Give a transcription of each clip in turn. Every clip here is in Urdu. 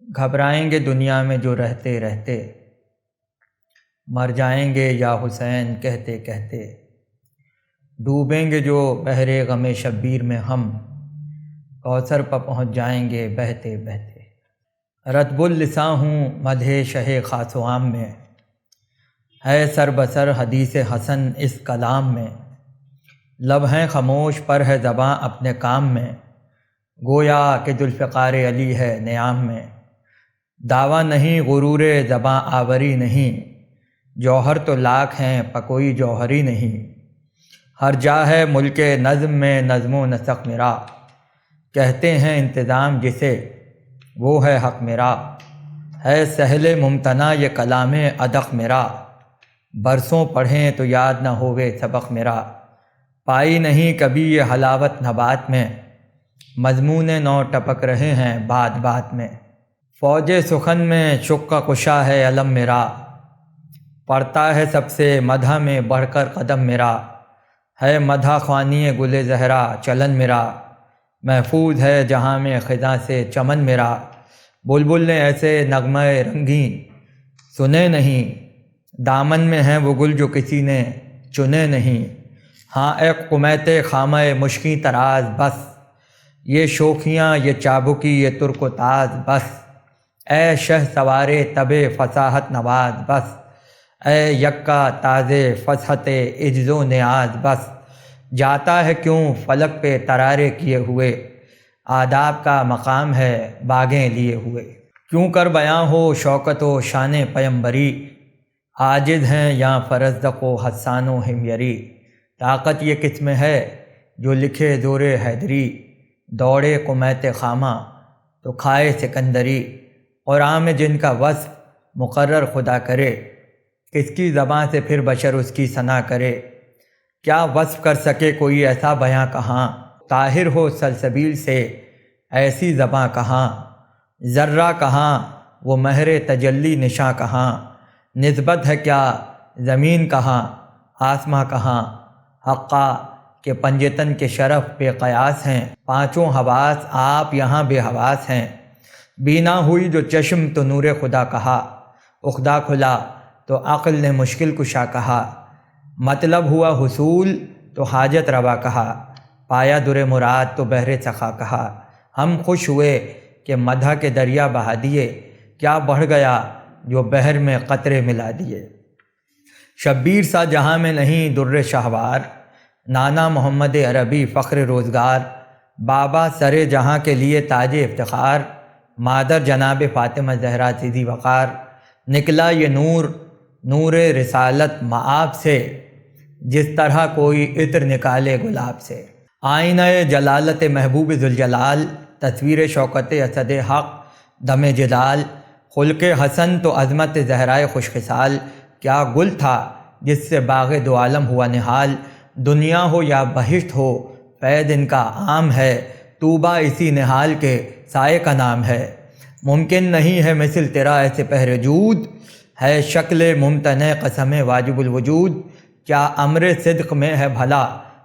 گھبرائیں گے دنیا میں جو رہتے رہتے، مر جائیں گے یا حسین کہتے کہتے، ڈوبیں گے جو بحر غم شبیر میں ہم، کوثر پہ پہنچ جائیں گے بہتے بہتے۔ رطب اللساں ہوں مدح شہ خاص و عام میں، ہے سر بسر حدیث حسن اس کلام میں، لب ہیں خاموش پر ہے زباں اپنے کام میں، گویا کہ ذوالفقار علی ہے نیام میں، دعویٰ نہیں غرور زباں آوری نہیں، جوہر تو لاکھ ہیں پر کوئی جوہری نہیں، ہر جا ہے ملک نظم میں نظم و نسق میرا، کہتے ہیں انتظام جسے وہ ہے حق میرا، ہے سہل ممتنع یہ کلام ادق میرا، برسوں پڑھیں تو یاد نہ ہوئے سبق میرا، پائی نہیں کبھی یہ حلاوت نبات میں، مضمون نو ٹپک رہے ہیں بات بات میں، فوج سخن میں شق کشا ہے علم میرا، پڑتا ہے سب سے مدح میں بڑھ کر قدم میرا، ہے مدح خوانی گل زہرا چلن میرا، محفوظ ہے جہاں میں خزاں سے چمن میرا، بلبل نے ایسے نغمہ رنگین سنے نہیں، دامن میں ہیں وہ گل جو کسی نے چنے نہیں، ہاں اے قمیت خامہ مشکیں تراز بس، یہ شوخیاں یہ چابکی یہ ترک و تاز بس، اے شہ سوارے تب فصاحت نواز بس، اے یکا تاز فصحت عجز و نیاز بس، جاتا ہے کیوں فلک پہ ترارے کیے ہوئے، آداب کا مقام ہے باغیں لیے ہوئے، کیوں کر بیاں ہو شوکت و شان پیمبری، عاجز ہیں یا فرزدق و حسان و حمیری، طاقت یہ کس میں ہے جو لکھے زور حیدری، دوڑے قمیت خامہ تو کھائے سکندری، قرآن میں جن کا وصف مقرر خدا کرے، کس کی زباں سے پھر بشر اس کی ثنا کرے، کیا وصف کر سکے کوئی ایسا بیاں کہاں، طاہر ہو سلسبیل سے ایسی زباں کہاں، ذرہ کہاں وہ مہر تجلی نشاں کہاں، نسبت ہے کیا زمین کہاں آسماں کہاں، حقا کہ پنجتن کے شرف بے قیاس ہیں، پانچوں حواس آپ یہاں بے حواس ہیں، بینا ہوئی جو چشم تو نور خدا کہا، عقدہ کھلا تو عقل نے مشکل کشا کہا، مطلب ہوا حصول تو حاجت روا کہا، پایا در مراد تو بحر سخا کہا، ہم خوش ہوئے کہ مدح کے دریا بہا دیے، کیا بڑھ گیا جو بحر میں قطرے ملا دیے، شبیر سا جہاں میں نہیں در شہوار، نانا محمد عربی فخر روزگار، بابا سر جہاں کے لیے تاج افتخار، مادر جناب فاطمہ زہرا سیدھی وقار، نکلا یہ نور نور رسالت مآب سے، جس طرح کوئی عطر نکالے گلاب سے، آئینہ جلالت محبوب ذوالجلال، تصویر شوکت اسد حق دم جلال، خلق حسن تو عظمت زہرائے خوش خصال، کیا گل تھا جس سے باغ دو عالم ہوا نہال، دنیا ہو یا بہشت ہو فیض ان کا عام ہے، طوبیٰ اسی نہال کے سائے کا نام ہے، ممکن نہیں ہے مثل تیرا ایسے پہر جود، ہے شکل ممتنع قسم واجب الوجود، کیا امر صدق میں ہے بھلا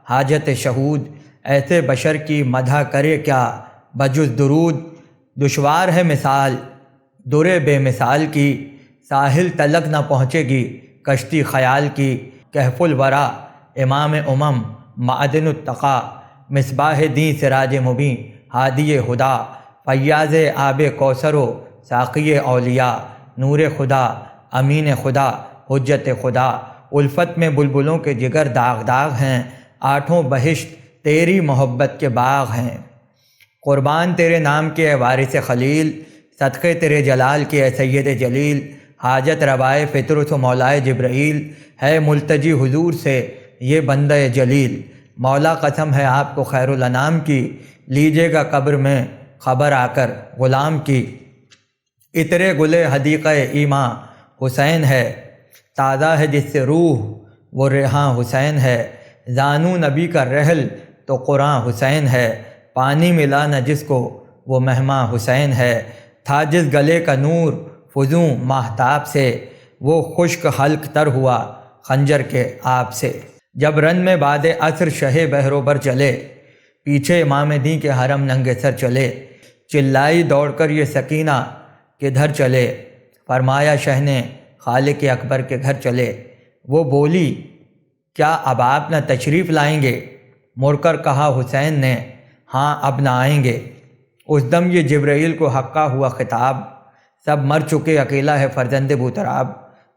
حاجت شہود، ایسے بشر کی مدح کرے کیا بجز درود، دشوار ہے مثال در بے مثال کی، ساحل تلک نہ پہنچے گی کشتی خیال کی، کہف الورا امام امم معدن التقا، مصباح دیں سراج مبیں ہادی ہدا، فیاض آب کوثر و ساقی اولیاء، نور خدا امین خدا حجت خدا، الفت میں بلبلوں کے جگر داغ داغ ہیں، آٹھوں بہشت تیری محبت کے باغ ہیں، قربان تیرے نام کے اے وارث خلیل، صدقے تیرے جلال کے اے سید جلیل، حاجت روائے فطرت و مولائے جبرائیل، ہے ملتجی حضور سے یہ بندہ جلیل، مولا قسم ہے آپ کو خیر الانام کی، لیجیے گا قبر میں خبر آ کر غلام کی، عطر گل حدیقہ ایماں حسین ہے، تازہ ہے جس سے روح وہ ریحاں حسین ہے، زانو نبی کا رحل تو قرآن حسین ہے، پانی ملا نہ جس کو وہ مہماں حسین ہے، تھا جس گلے کا نور فزوں ماہتاب سے، وہ خشک حلق تر ہوا خنجر کے آب سے، جب رن میں بعد عصر شہ بہروبر چلے، پیچھے امام دین کے حرم ننگے سر چلے، چلائی دوڑ کر یہ سکینہ کدھر چلے، فرمایا شہ نے خالق اکبر کے گھر چلے۔ وہ بولی کیا اب آپ نہ تشریف لائیں گے؟ مڑ کر کہا حسین نے ہاں اب نہ آئیں گے۔ اس دم یہ جبرائیل کو حقہ ہوا خطاب، سب مر چکے اکیلا ہے فرزند بوتراب،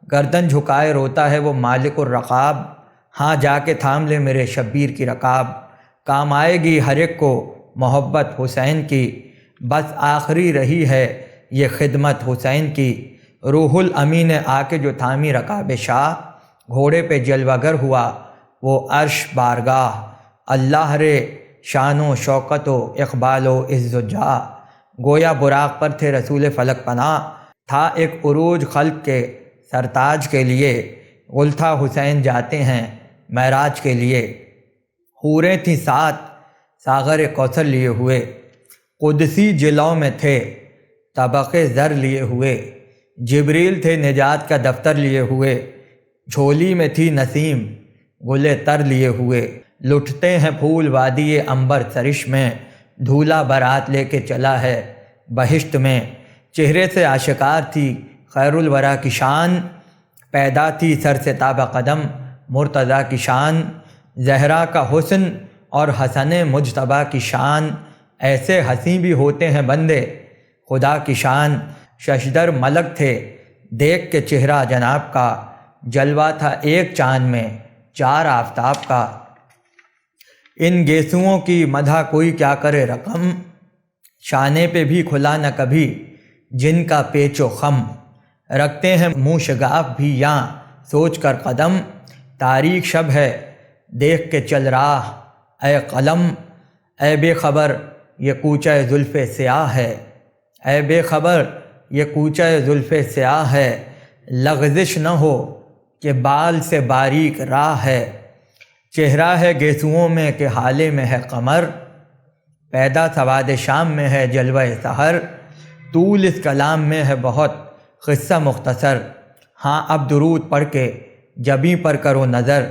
گردن جھکائے روتا ہے وہ مالک الرقاب، ہاں جا کے تھام لے میرے شبیر کی رکاب، کام آئے گی ہر ایک کو محبت حسین کی، بس آخری رہی ہے یہ خدمت حسین کی۔ روح الامین نے آ کے جو تھامی رکاب شاہ، گھوڑے پہ جلوہ گر ہوا وہ عرش بارگاہ، اللہ رے شان و شوکت و اقبال و عز و جاہ، گویا براق پر تھے رسول فلک پناہ، تھا ایک عروج خلق کے سرتاج کے لیے، غلطہ حسین جاتے ہیں معراج کے لیے۔ حوریں تھیں سات ساغر کوثر لیے ہوئے، قدسی جلوں میں تھے طبق زر لیے ہوئے، جبریل تھے نجات کا دفتر لیے ہوئے، جھولی میں تھی نسیم گل تر لیے ہوئے، لٹتے ہیں پھول وادی عنبر سرش میں، دھولا بارات لے کے چلا ہے بہشت میں، چہرے سے آشکار تھی خیر الورا کی شان، پیدا تھی سر سے تابہ قدم مرتضیٰ کی شان، زہرا کا حسن اور حسن مجتبیٰ کی شان، ایسے حسین بھی ہوتے ہیں بندے خدا کی شان، ششدر ملک تھے دیکھ کے چہرہ جناب کا، جلوہ تھا ایک چاند میں چار آفتاب کا، ان گیسوؤں کی مدح کوئی کیا کرے رقم، شانے پہ بھی کھلا نہ کبھی جن کا پیچ و خم، رکھتے ہیں منہ شگاف بھی یاں سوچ کر قدم، تاریک شب ہے دیکھ کے چل راہ اے قلم، اے بے خبر یہ کوچہ زلف سیاہ ہے، اے بے خبر یہ کوچہ زلف سیاہ ہے، لغزش نہ ہو کہ بال سے باریک راہ ہے، چہرہ ہے گیسوؤں میں کہ حالے میں ہے قمر، پیدا سواد شام میں ہے جلوہ سحر، طول اس کلام میں ہے بہت قصہ مختصر، ہاں اب درود پڑھ کے جبیں پر کرو نظر،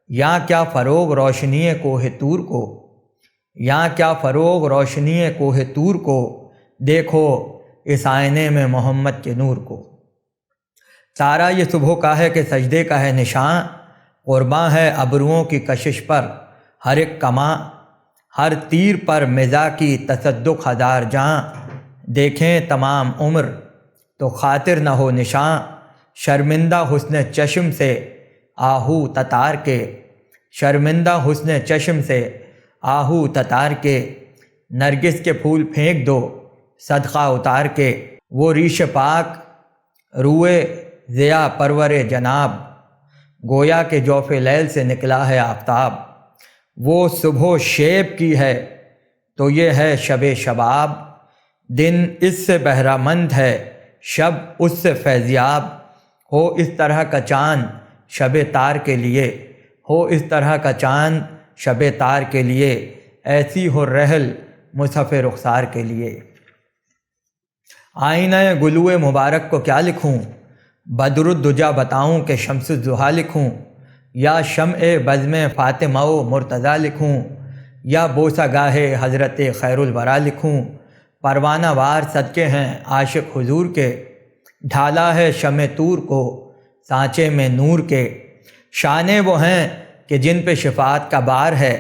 یہاں کیا فروغ روشنی کوہ طور کو، یہاں کیا فروغ روشنی کوہ طور کو، دیکھو اس آئینے میں محمد کے نور کو، سارا یہ صبح کا ہے کہ سجدے کا ہے نشان، قرباں ہے ابروؤں کی کشش پر ہر ایک کماں، ہر تیر پر مزاح کی تصدق ہزار جاں، دیکھیں تمام عمر تو خاطر نہ ہو نشاں، شرمندہ حسن چشم سے آہو تتار کے، شرمندہ حسن چشم سے آہو تتار کے، نرگس کے پھول پھینک دو صدقہ اتار کے، وہ ریش پاک روئے ضیا پرور جناب، گویا کہ جوف لیل سے نکلا ہے آفتاب، وہ صبح شیب کی ہے تو یہ ہے شب شباب، دن اس سے بہرہ مند ہے شب اس سے فیضیاب، ہو اس طرح کا چاند شب تار کے لیے، ہو اس طرح کا چاند شب تار کے لیے، ایسی ہو رحل مصحف رخسار کے لیے۔ آئینہ گلو مبارک کو کیا لکھوں، بدر الدجا بتاؤں کہ شمس الضحیٰ لکھوں، یا شمع بزم فاطمہ و مرتضیٰ لکھوں، یا بوسہ گاہ حضرت خیر الورا لکھوں، پروانہ وار صدقے ہیں عاشق حضور کے، ڈھالا ہے شمع طور کو سانچے میں نور کے، شانے وہ ہیں کہ جن پہ شفاعت کا بار ہے،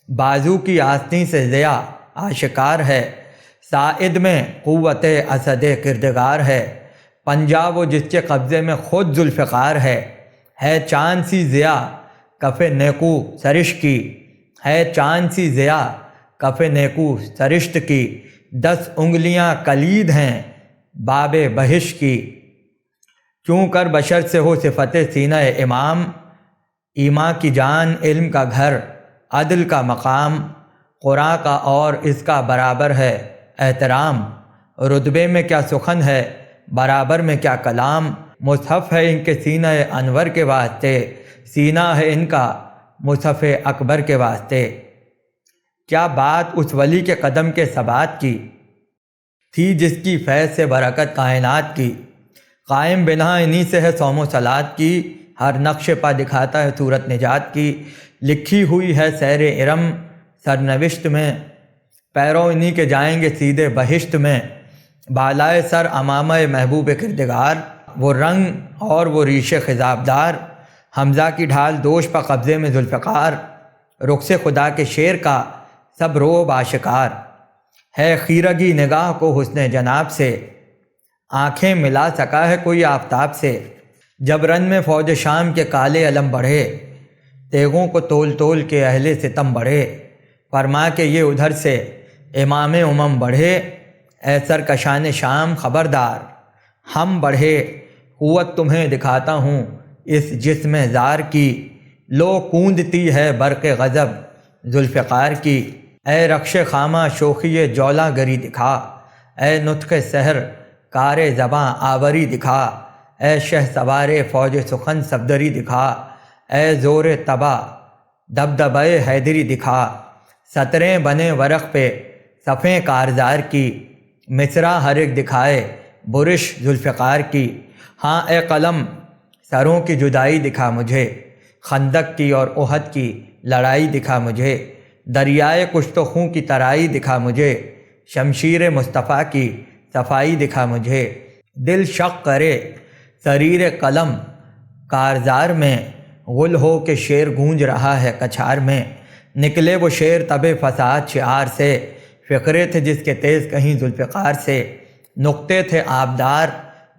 بازو کی آستین سے ضیا آشکار ہے، ساعد میں قوت اسد کردگار ہے، پنجہ وہ جس کے قبضے میں خود ذوالفقار ہے چاند سی ضیا کف نیکو سرشت کی، ہے چاند سی ضیا کف نیکو سرشت کی، 10 انگلیاں کلید ہیں باب بہشت کی، کیوں کر بشر سے ہو صفت سینہ امام، ایماں کی جان علم کا گھر عدل کا مقام، قرآن کا اور اس کا برابر ہے احترام، رتبے میں کیا سخن ہے برابر میں کیا کلام، مصحف ہے ان کے سینہ انور کے واسطے، سینہ ہے ان کا مصحف اکبر کے واسطے، کیا بات اس ولی کے قدم کے ثبات کی تھی جس کی فیض سے برکت کائنات کی، قائم بنا انہی سے ہے صوم و صلات کی، ہر نقش پا دکھاتا ہے صورت نجات کی، لکھی ہوئی ہے سیر ارم سرنوشت میں، پیروں انہی کے جائیں گے سیدھے بہشت میں، بالائے سر امامہ محبوب کردگار، وہ رنگ اور وہ ریش خضابدار، حمزہ کی ڈھال دوش پہ قبضے میں ذوالفقار، رخ سے خدا کے شیر کا سب روب آشکار، ہے خیرگی نگاہ کو حسن جناب سے، آنکھیں ملا سکا ہے کوئی آفتاب سے۔ جب رن میں فوج شام کے کالے علم بڑھے، تیغوں کو تول تول کے اہل ستم بڑھے، فرما کہ یہ ادھر سے امام امم بڑھے، اے سرکشان شام خبردار، ہم بڑھے، قوت تمہیں دکھاتا ہوں اس جسم زار کی، لو کوندتی ہے برق غضب ذوالفقار کی، اے رخش خامہ شوخی جولا گری دکھا، اے نطق سحر کار زباں آوری دکھا، اے شہ سوار فوج سخن صفدری دکھا، اے زور تبا دبدبۂ حیدری دکھا، سطریں بنے ورق پہ صفیں کارزار کی، مصرع ہر ایک دکھائے برش ذوالفقار کی، ہاں اے قلم سروں کی جدائی دکھا مجھے، خندق کی اور احد کی لڑائی دکھا مجھے، دریائے کشت و خوں کی ترائی دکھا مجھے، شمشیر مصطفیٰ کی صفائی دکھا مجھے، دل شق کرے سریر قلم کارزار میں، غل ہو کہ شیر گونج رہا ہے کچھار میں، نکلے وہ شیر تب فساد شعار سے، فقرے تھے جس کے تیز کہیں ذوالفقار سے، نقطے تھے آبدار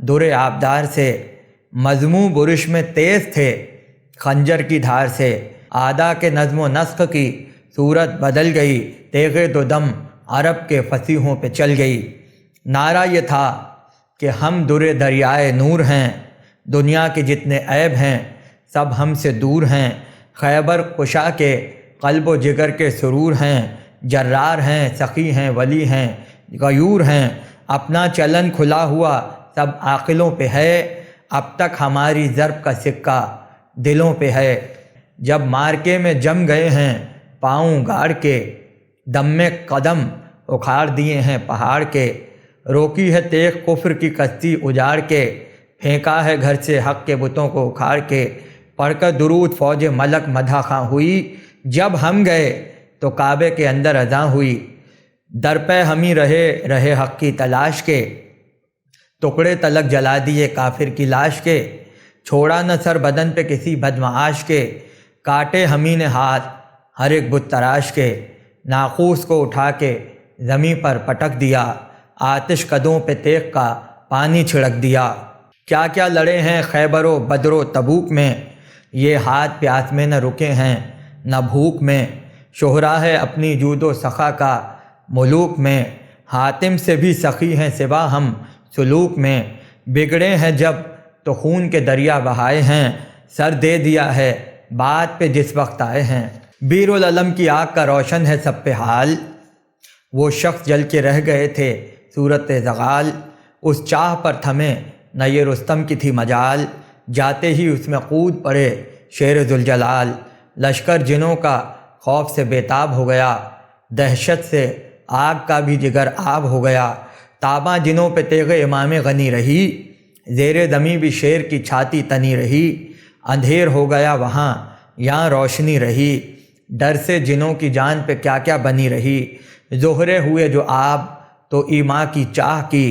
در آبدار سے، مضموں برش میں تیز تھے خنجر کی دھار سے، آدا کے نظم و نسق کی صورت بدل گئی، تیغ دو دم عرب کے فصیحوں پہ چل گئی، نعرہ یہ تھا کہ ہم در دریائے نور ہیں، دنیا کے جتنے عیب ہیں سب ہم سے دور ہیں، خیبر کشا کے قلب و جگر کے سرور ہیں، جرار ہیں سخی ہیں ولی ہیں غیور ہیں، اپنا چلن کھلا ہوا سب عاقلوں پہ ہے، اب تک ہماری ضرب کا سکہ دلوں پہ ہے، جب مارکے میں جم گئے ہیں پاؤں گاڑ کے، دم میں قدم اکھاڑ دیے ہیں پہاڑ کے، روکی ہے تیغ کفر کی کشتی اجاڑ کے، پھینکا ہے گھر سے حق کے بتوں کو اکھاڑ کے، پڑھ کر درود فوج ملک مدح خاں ہوئی، جب ہم گئے تو کعبے کے اندر اذاں ہوئی، درپے ہمیں رہے حق کی تلاش کے، ٹکڑے تلک جلا دیے کافر کی لاش کے، چھوڑا نہ سر بدن پہ کسی بدمعاش کے، کاٹے ہمیں نے ہاتھ ہر ایک بت تراش کے، ناقوس کو اٹھا کے زمیں پر پٹک دیا، آتش قدوں پہ تیغ کا پانی چھڑک دیا، کیا کیا لڑے ہیں خیبر و بدر و تبوک میں، یہ ہاتھ پیاس میں نہ رکے ہیں نہ بھوک میں، شہرا ہے اپنی جود و سخا کا ملوک میں، حاتم سے بھی سخی ہیں سوا ہم سلوک میں، بگڑے ہیں جب تو خون کے دریا بہائے ہیں، سر دے دیا ہے بات پہ جس وقت آئے ہیں، بیر العلم کی آگ کا روشن ہے سب پہ حال، وہ شخص جل کے رہ گئے تھے صورت زغال، اس چاہ پر تھمے نہ یہ رستم کی تھی مجال، جاتے ہی اس میں کود پڑے شیر ذوالجلال، لشکر جنوں کا خوف سے بےتاب ہو گیا، دہشت سے آگ کا بھی جگر آب ہو گیا، تاباں جنوں پہ تیغ امام غنی رہی، زیر زمیں بھی شیر کی چھاتی تنی رہی، اندھیر ہو گیا وہاں یہاں روشنی رہی، ڈر سے جنوں کی جان پہ کیا کیا بنی رہی، زہرے ہوئے جو آب تو ایما کی چاہ کی،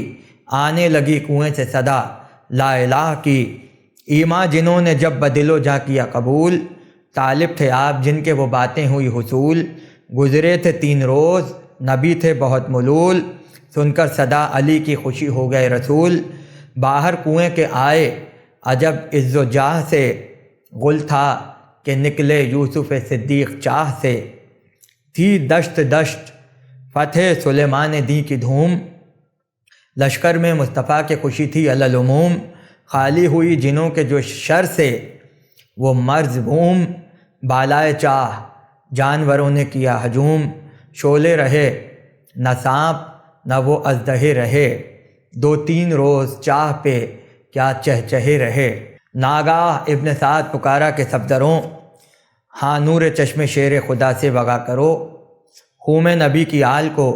آنے لگی کنویں سے صدا لا الہ کی، ایما جنہوں نے جب بدل و جا کیا قبول، طالب تھے آپ جن کے وہ باتیں ہوئی حصول، گزرے تھے 3 روز نبی تھے بہت ملول، سن کر صدا علی کی خوشی ہو گئے رسول، باہر کنویں کے آئے عجب عز و جاہ سے، غل تھا کہ نکلے یوسف صدیق چاہ سے، تھی دشت دشت فتح سلیمان دی کی دھوم، لشکر میں مصطفیٰ کی خوشی تھی علی العموم، خالی ہوئی جنوں کے جو شر سے وہ مرز بوم، بالائے چاہ جانوروں نے کیا ہجوم، شعلے رہے نہ سانپ نہ وہ اژدہے رہے، 2-3 روز چاہ پہ کیا چہچہے رہے، ناگاہ ابن سعد پکارا کہ صفدروں، ہاں نور چشم شیر خدا سے وغا کرو، خون نبی کی آل کو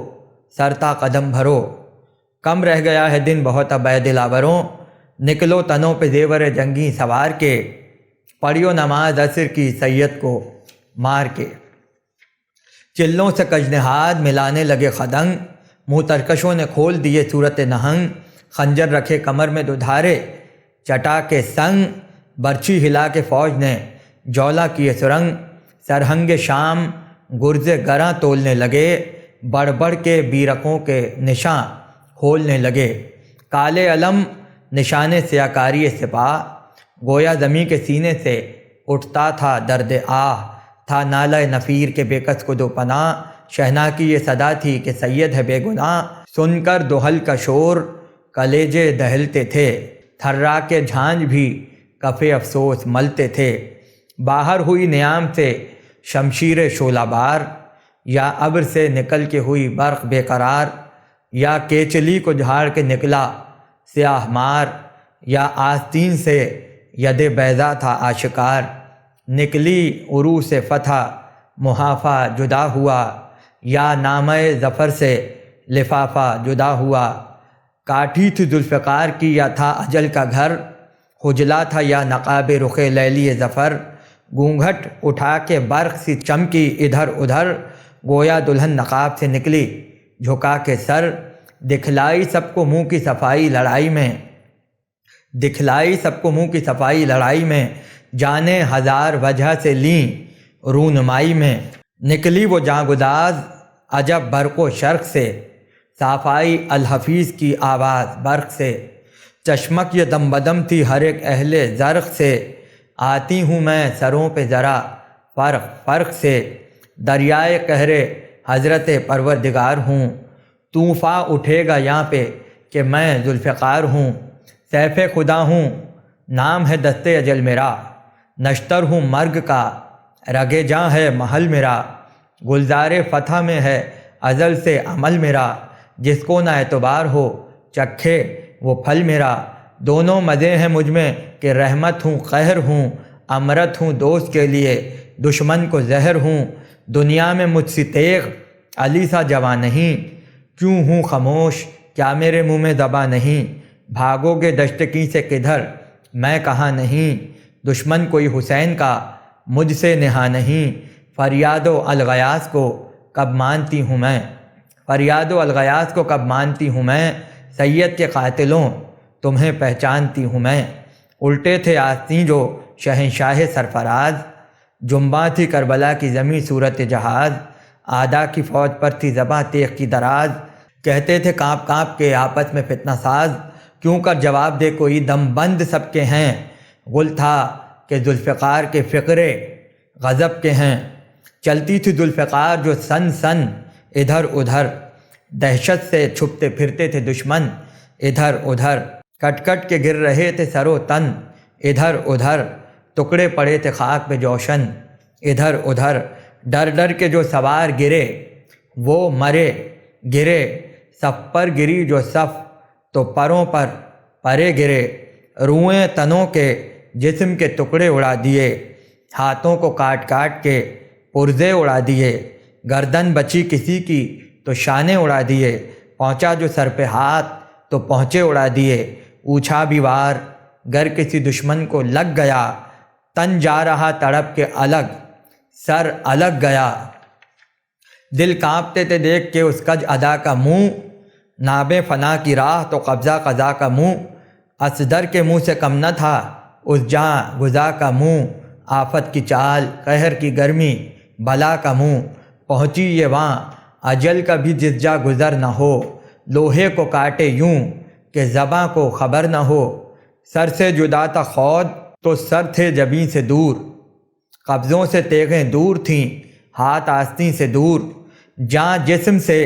سرتا قدم بھرو، کم رہ گیا ہے دن بہت اب اے دلاوروں، نکلو تنوں پہ زیور جنگی سوار کے، پڑھیو نماز عصر کی سید کو مار کے، چلوں سے کجنہاد ملانے لگے خدنگ، منہ ترکشوں نے کھول دیے صورت نہنگ، خنجر رکھے کمر میں دودھارے، چٹا کے سنگ برچھی ہلا کے فوج نے جولا کیے سرنگ، سرہنگ شام گرز گراں تولنے لگے، بڑھ بڑھ کے بیرقوں کے نشاں کھولنے لگے، کالے علم نشانے سیاکاری سپاہ، گویا زمیں کے سینے سے اٹھتا تھا درد آہ، تھا نالہ نفیر کے بے کس کو دو پناہ، شہنا کی یہ صدا تھی کہ سید ہے بے گناہ، سن کر دوحل کا شور کلیجے دہلتے تھے، تھرا کے جھانج بھی کف افسوس ملتے تھے، باہر ہوئی نیام سے شمشیر شعلہ بار، یا ابر سے نکل کے ہوئی برق بے قرار، یا کیچلی کو جھاڑ کے نکلا سیاہ مار، یا آستین سے ید بیضا تھا آشکار، نکلی عروس فتح محافہ جدا ہوا، یا نامہ ظفر سے لفافہ جدا ہوا، کاٹھی تھی ذوالفقار کی یا تھا اجل کا گھر، خجلا تھا یا نقاب رخ لیلی ظفر، گونگھٹ اٹھا کے برق سی چمکی ادھر ادھر، گویا دلہن نقاب سے نکلی جھکا کے سر، دکھلائی سب کو منہ کی صفائی لڑائی میں، دکھلائی سب کو منہ کی صفائی لڑائی میں، جانے ہزار وجہ سے لیں رونمائی میں، نکلی وہ جاں گداز عجب برق و شرق سے، صافائی الحفیظ کی آواز برق سے، چشمک یہ دم بدم تھی ہر ایک اہل زرق سے، آتی ہوں میں سروں پہ ذرا فرق فرق سے، دریائے قہر حضرت پروردگار ہوں، طوفاں اٹھے گا یہاں پہ کہ میں ذوالفقار ہوں، سیف خدا ہوں نام ہے دست اجل میرا، نشتر ہوں مرگ کا رگے جاں ہے محل میرا، گلزار فتح میں ہے ازل سے عمل میرا، جس کو نہ اعتبار ہو چکھے وہ پھل میرا، دونوں مزے ہیں مجھ میں کہ رحمت ہوں قہر ہوں، امرت ہوں دوست کے لیے دشمن کو زہر ہوں، دنیا میں مجھ سی تیغ علی سا جواں نہیں، کیوں ہوں خاموش کیا میرے منہ میں زباں نہیں، بھاگو گے دشت کی سے کدھر میں کہاں نہیں، دشمن کوئی حسین کا مجھ سے نہا نہیں، فریاد و الغیاث کو کب مانتی ہوں میں، فریاد و الغیاث کو کب مانتی ہوں میں، سید کے قاتلوں تمہیں پہچانتی ہوں میں، الٹے تھے آستین جو شہنشاہ سرفراز، جنباں تھی کربلا کی زمیں صورت جہاز، آدھا کی فوج پر تھی زباں تیغ کی دراز، کہتے تھے کانپ کانپ کے آپس میں فتنہ ساز، کیوں کر جواب دے کوئی دم بند سب کے ہیں، غل تھا کہ ذوالفقار کے فقرے غضب کے ہیں، چلتی تھی ذوالفقار جو سن سن ادھر ادھر، دہشت سے چھپتے پھرتے تھے دشمن ادھر ادھر، کٹ کٹ کے گر رہے تھے سر و تن ادھر ادھر، ٹکڑے پڑے تھے خاک پہ جوشن ادھر ادھر، ڈر ڈر کے جو سوار گرے وہ مرے گرے، صف پر گری جو صف تو پروں پر پرے گرے، روئیں تنوں کے جسم کے ٹکڑے اڑا دیے، ہاتھوں کو کاٹ کاٹ کے پرزے اڑا دیے، گردن بچی کسی کی تو شانے اڑا دیے، پہنچا جو سر پہ ہاتھ تو پہنچے اڑا دیے، اوچھا بھی وار گر کسی دشمن کو لگ گیا، تن جا رہا تڑپ کے الگ سر الگ گیا، دل کانپتے تھے دیکھ کے اس کج ادا کا منہ، ناب فنا کی راہ تو قبضہ قضا کا منہ، اصدر کے منہ سے کم نہ تھا اس جاں گزا کا منہ، آفت کی چال قہر کی گرمی بلا کا منہ، پہنچی یہ وہاں اجل کا بھی جس جا گزر نہ ہو، لوہے کو کاٹے یوں کہ زباں کو خبر نہ ہو، سر سے جدا تھا خود تو سر تھے جبیں سے دور، قبضوں سے تیغیں دور تھیں ہاتھ آستین سے دور، جاں جسم سے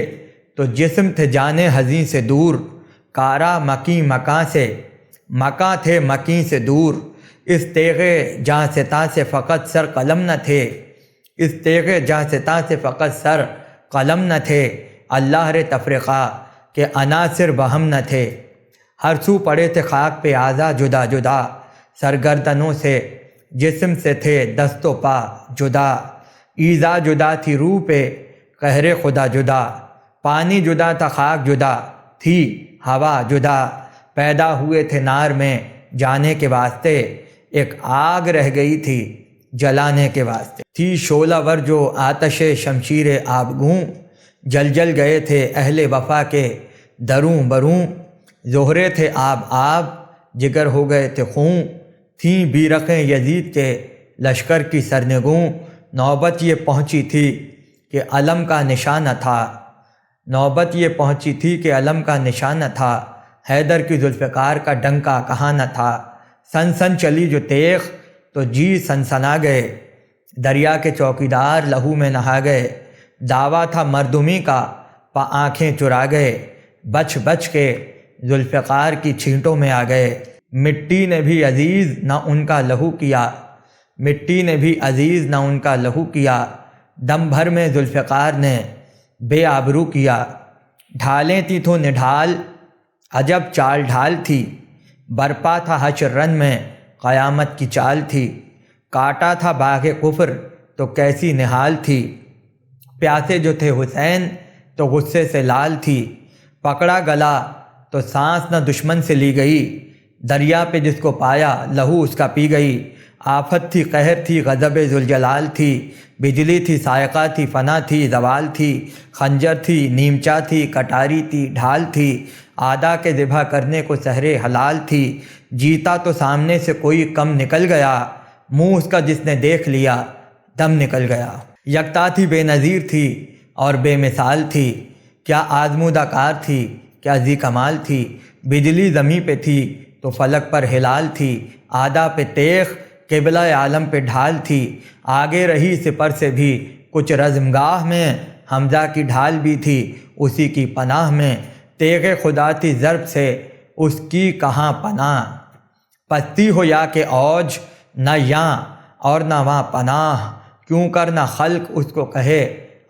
تو جسم تھے جانے حزیں سے دور، کارا مکیں مکاں سے مکاں تھے مکیں سے دور، اس تیغے جاں ستا سے فقط سر قلم نہ تھے، اس تیغے جاں ستا سے فقط سر قلم نہ تھے، اللہ رے تفرقہ کہ عناصر بہم نہ تھے، ہر سو پڑے تھے خاک پہ اعضا جدا جدا، سرگردنوں سے جسم سے تھے دست و پا جدا، ایذا جدا تھی روح پہ قہر خدا جدا، پانی جدا تھا خاک جدا تھی ہوا جدا، پیدا ہوئے تھے نار میں جانے کے واسطے، ایک آگ رہ گئی تھی جلانے کے واسطے، تھی شعلہ ور جو آتش شمشیر آبگوں، جل جل گئے تھے اہل وفا کے دروں بروں، زہرے تھے آب آب جگر ہو گئے تھے خوں، تھیں بیرقیں یزید کے لشکر کی سرنگوں، نوبت یہ پہنچی تھی کہ علم کا نشان نہ تھا، نوبت یہ پہنچی تھی کہ علم کا نشان نہ تھا، حیدر کی ذوالفقار کا ڈنکا کہاں نہ تھا، سن سن چلی جو تیغ تو جی سنسنا گئے، دریا کے چوکیدار لہو میں نہا گئے، دعویٰ تھا مردمی کا پا آنکھیں چرا گئے، بچ بچ کے ذوالفقار کی چھینٹوں میں آ گئے، مٹی نے بھی عزیز نہ ان کا لہو کیا، مٹی نے بھی عزیز نہ ان کا لہو کیا، دم بھر میں ذوالفقار نے بے آبرو کیا، ڈھالیں تھی تو نڈھال عجب چال ڈھال تھی، برپا تھا حشر رن میں قیامت کی چال تھی، کاٹا تھا باغ کفر تو کیسی نہال تھی، پیاسے جو تھے حسین تو غصے سے لال تھی، پکڑا گلا تو سانس نہ دشمن سے لی گئی، دریا پہ جس کو پایا لہو اس کا پی گئی، آفت تھی قہر تھی غضب ذوالجلال تھی، بجلی تھی صاعقہ تھی فنا تھی زوال تھی، خنجر تھی نیمچا تھی کٹاری تھی ڈھال تھی، آدھا کے ذبح کرنے کو سحر حلال تھی، جیتا تو سامنے سے کوئی کم نکل گیا، منہ اس کا جس نے دیکھ لیا دم نکل گیا، یکتا تھی بے نظیر تھی اور بے مثال تھی، کیا آزمودہ کار تھی کیا ذی کمال تھی، بجلی زمیں پہ تھی تو فلک پر ہلال تھی، آدھا پہ تیغ قبلہ عالم پہ ڈھال تھی، آگے رہی سپر سے بھی کچھ رزمگاہ میں، حمزہ کی ڈھال بھی تھی اسی کی پناہ میں، تیغ خدا تھی ضرب سے اس کی کہاں پناہ، پستی ہو یا کہ اوج نہ یاں اور نہ وہاں پناہ، کیوں کر نہ خلق اس کو کہے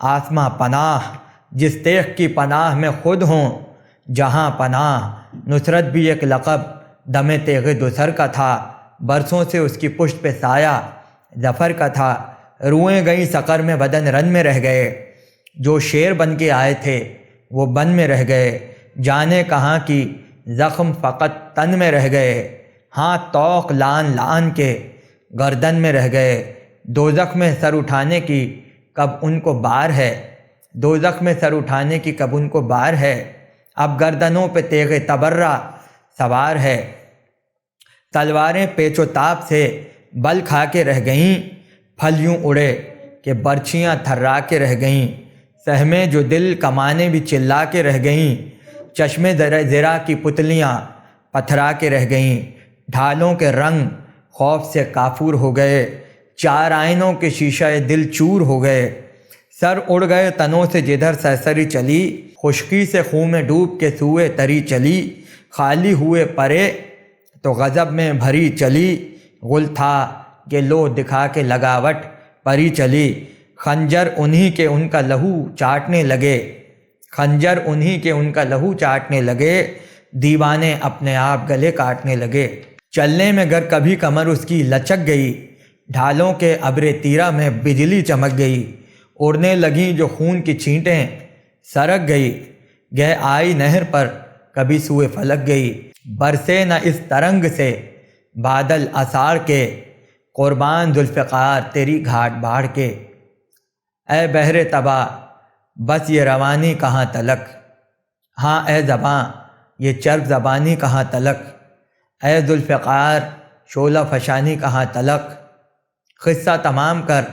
آسماں پناہ، جس تیغ کی پناہ میں خود ہوں جہاں پناہ، نصرت بھی ایک لقب دم تیغ دوسر کا تھا، برسوں سے اس کی پشت پہ سایہ ظفر کا تھا، روئیں گئیں سقر میں بدن رن میں رہ گئے، جو شیر بن کے آئے تھے وہ بن میں رہ گئے، جانے کہاں کی زخم فقط تن میں رہ گئے، ہاں توق لان لان کے گردن میں رہ گئے، دوزخ میں سر اٹھانے کی کب ان کو بار ہے، دوزخ میں سر اٹھانے کی کب ان کو بار ہے، اب گردنوں پہ تیغ تبرہ سوار ہے، تلواریں پیچ و تاب سے بل کھا کے رہ گئیں، پھل یوں اڑے کہ برچیاں تھرا کے رہ گئیں، سہمے جو دل کمانے بھی چلا کے رہ گئیں، چشمے زرا کی پتلیاں پتھرا کے رہ گئیں، ڈھالوں کے رنگ خوف سے کافور ہو گئے، چار آئینوں کے شیشہ دل چور ہو گئے، سر اڑ گئے تنوں سے جدھر سرسری چلی، خشکی سے خون میں ڈوب کے سوئے تری چلی، خالی ہوئے پرے تو غضب میں بھری چلی، غل تھا کہ لو دکھا کے لگاوٹ پری چلی، خنجر انہی کے ان کا لہو چاٹنے لگے، خنجر انہی کے ان کا لہو چاٹنے لگے، دیوانے اپنے آپ گلے کاٹنے لگے، چلنے میں گر کبھی کمر اس کی لچک گئی، ڈھالوں کے ابر تیرہ میں بجلی چمک گئی، اڑنے لگیں جو خون کی چھینٹیں سرک گئی، گہ آئی نہر پر کبھی سوئے فلک گئی، برسے نہ اس ترنگ سے بادل آثار کے، قربان ذوالفقار تیری گھاٹ باڑھ کے، اے بحر تباہ بس یہ روانی کہاں تلک، ہاں اے زباں یہ چرب زبانی کہاں تلک، اے ذوالفقار شعلہ فشانی کہاں تلک، قصہ تمام کر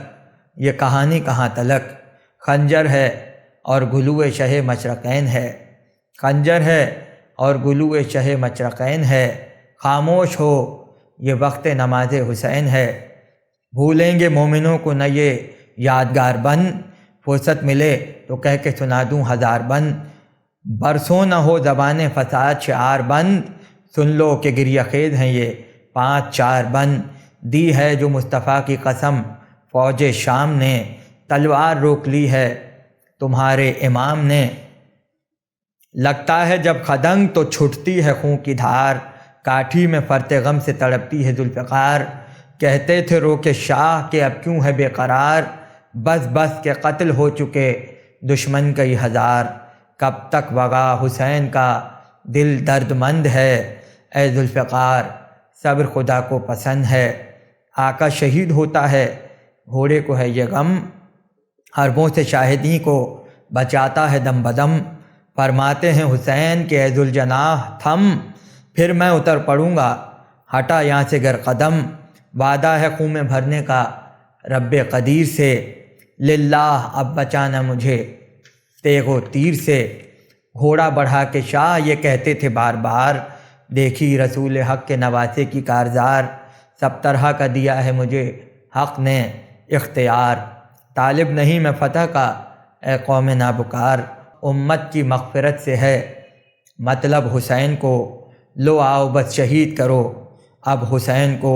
یہ کہانی کہاں تلک، خنجر ہے اور گلوئے شہ مشرقین ہے، خنجر ہے اور گلوئے شہ مشرقین ہے، خاموش ہو یہ وقت نماز حسین ہے، بھولیں گے مومنوں کو نہ یہ یادگار بن، فرصت ملے تو کہہ کے سنا دوں ہزار بند، برسوں نہ ہو زبان فساد شعار بند، سن لو کہ گریہ خیز ہیں یہ 5-4 بند، دی ہے جو مصطفیٰ کی قسم فوج شام نے، تلوار روک لی ہے تمہارے امام نے، لگتا ہے جب خدنگ تو چھٹتی ہے خون کی دھار، کاٹھی میں فرط غم سے تڑپتی ہے ذوالفقار، کہتے تھے رو کے شاہ کہ اب کیوں ہے بے قرار، بس بس کے قتل ہو چکے دشمن کئی ہزار، کب تک وغا حسین کا دل درد مند ہے، اے ذوالفقار صبر خدا کو پسند ہے، آقا شہید ہوتا ہے گھوڑے کو ہے یہ غم، حربوں سے شاہدی کو بچاتا ہے دم بدم۔ فرماتے ہیں حسین کہ اے ذوالجناح تھم، پھر میں اتر پڑوں گا، ہٹا یہاں سے گر قدم۔ وعدہ ہے خون میں بھرنے کا رب قدیر سے، للہ اب بچانا مجھے تیغ و تیر سے۔ گھوڑا بڑھا کے شاہ یہ کہتے تھے بار بار، دیکھی رسول حق کے نواسے کی کارزار، سب طرح کا دیا ہے مجھے حق نے اختیار۔ طالب نہیں میں فتح کا اے قوم نابکار، امت کی مغفرت سے ہے مطلب حسین کو، لو آؤ بس شہید کرو اب حسین کو۔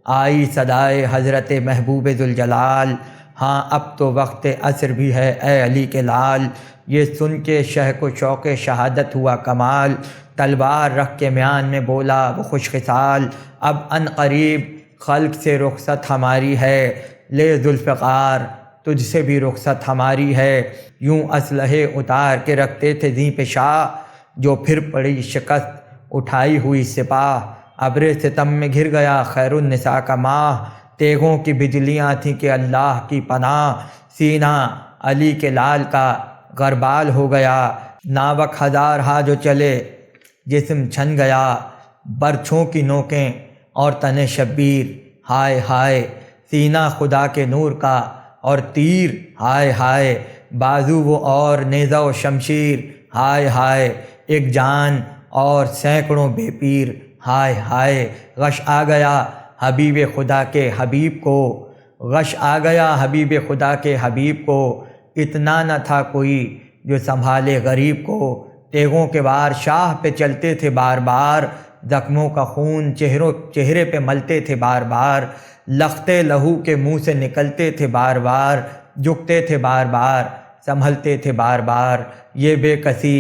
آئی صدائے حضرت محبوب ذوالجلال، ہاں اب تو وقت عصر بھی ہے اے علی کے لال۔ یہ سن کے شہ کو شوق شہادت ہوا کمال، تلوار رکھ کے میان میں بولا وہ خوش خصال، اب ان قریب خلق سے رخصت ہماری ہے، لے ذوالفقار تجھ سے بھی رخصت ہماری ہے۔ یوں اسلحے اتار کے رکھتے تھے زیں پہ شاہ، جو پھر پڑی شکست اٹھائی ہوئی سپاہ۔ ابر ستم میں گھر گیا خیر النساء کا ماہ، تیغوں کی بجلیاں تھیں کہ اللہ کی پناہ، سینہ علی کے لال کا غربال ہو گیا، ناوک ہزار ہا جو چلے جسم چھن گیا، برچھوں کی نوکیں اور تن شبیر ہائے ہائے، سینہ خدا کے نور کا اور تیر ہائے ہائے، بازو وہ اور نیزہ و شمشیر ہائے ہائے، ایک جان اور سینکڑوں بے پیر ہائے ہائے۔ غش آ گیا حبیب خدا کے حبیب کو، غش آ گیا حبیب خدا کے حبیب کو، اتنا نہ تھا کوئی جو سنبھالے غریب کو۔ تیغوں کے وار شاہ پہ چلتے تھے بار بار، زخموں کا خون چہرے پہ ملتے تھے بار بار، لختے لہو کے منہ سے نکلتے تھے بار بار، جھکتے تھے بار بار سنبھلتے تھے بار بار۔ یہ بے کسی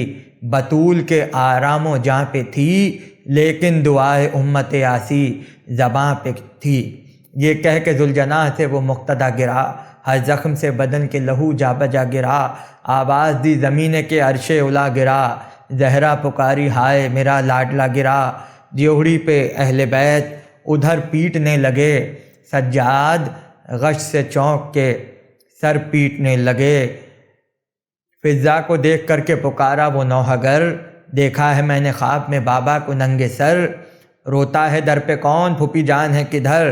بطول کے آرام و جاں پہ تھی، لیکن دعائے امت یاسی زباں پہ تھی۔ یہ کہہ کے ذوالجناح سے وہ مقتدا گرا، ہر زخم سے بدن کے لہو جا بجا گرا، آواز دی زمین کے عرش اولا گرا، زہرا پکاری ہائے میرا لاڈلا گرا۔ دیوڑی پہ اہل بیت ادھر پیٹنے لگے، سجاد غش سے چونک کے سر پیٹنے لگے۔ فضا کو دیکھ کر کے پکارا وہ نوحہ گر، دیکھا ہے میں نے خواب میں بابا کو ننگے سر، روتا ہے در پہ کون پھوپھی جان ہے کدھر،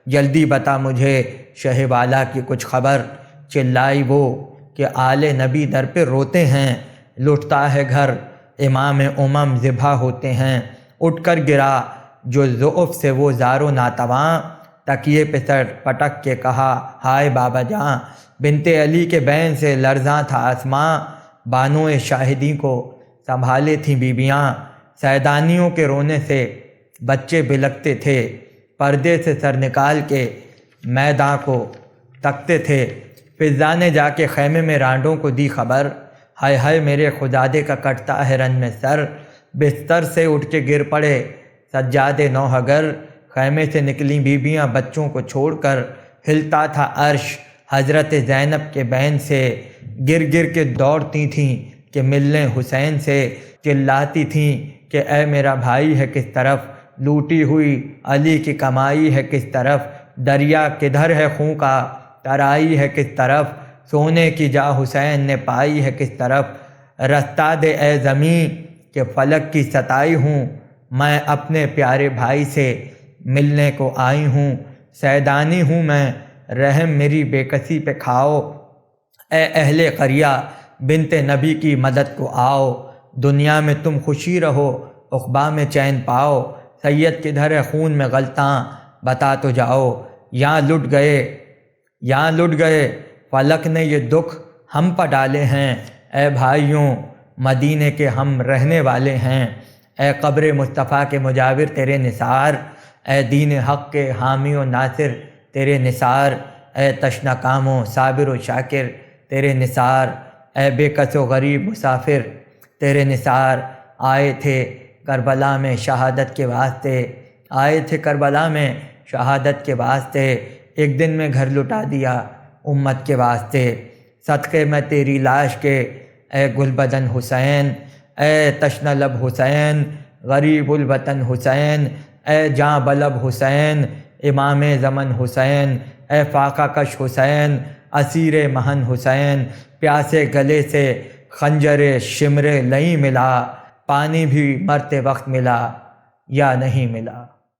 جلدی بتا مجھے شہ والا کی کچھ خبر۔ چلائی وہ کہ آل نبی در پہ روتے ہیں، لٹتا ہے گھر امام امم ذبح ہوتے ہیں۔ اٹھ کر گرا جو ضعف سے وہ زار و ناتواں، تکیے پہ سر پٹک کے کہا ہائے بابا جاں۔ بنت علی کے بین سے لرزاں تھا آسماں، بانوئے شاہدی کو سنبھالے تھیں بیبیاں، سیدانیوں کے رونے سے بچے بلکتے تھے، پردے سے سر نکال کے میداں کو تکتے تھے۔ فضا نے جا کے خیمے میں رانڈوں کو دی خبر، ہائے ہائے میرے خدادے کا کٹتا ہے رن میں سر۔ بستر سے اٹھ کے گر پڑے سجاد نوحہ گر، خیمے سے نکلیں بیبیاں بچوں کو چھوڑ کر، ہلتا تھا عرش حضرت زینب کے بین سے، گر گر کے دوڑتی تھیں کہ ملنے حسین سے، چلاتی تھیں کہ اے میرا بھائی ہے کس طرف، لوٹی ہوئی علی کی کمائی ہے کس طرف، دریا کدھر ہے خون کا ترائی ہے کس طرف، سونے کی جا حسین نے پائی ہے کس طرف۔ رستہ دے اے زمیں کہ فلک کی ستائی ہوں، میں اپنے پیارے بھائی سے ملنے کو آئی ہوں، سیدانی ہوں میں رحم میری بے کسی پہ کھاؤ، اے اہل قریہ بنت نبی کی مدد کو آؤ، دنیا میں تم خوشی رہو عقبیٰ میں چین پاؤ، سید کدھر ہے خون میں غلطاں بتا تو جاؤ، یہاں لٹ گئے فلک نے یہ دکھ ہم پر ڈالے ہیں، اے بھائیوں مدینے کے ہم رہنے والے ہیں، اے قبر مصطفیٰ کے مجاور تیرے نثار، اے دین حق کے حامی و ناصر تیرے نثار، اے تشنہ کاموں صابر و شاکر تیرے نثار، اے بے کس و غریب مسافر تیرے نثار۔ آئے تھے کربلا میں شہادت کے واسطے، آئے تھے کربلا میں شہادت کے واسطے، ایک دن میں گھر لٹا دیا امت کے واسطے، صدقے میں تیری لاش کے اے گل بدن حسین، اے تشنہ لب حسین، غریب الوطن حسین، اے جاں بلب حسین، امام زمن حسین، اے فاقہ کش حسین، اسیر مہن حسین، پیاسے گلے سے خنجر شمر لئی ملا، پانی بھی مرتے وقت ملا یا نہیں ملا۔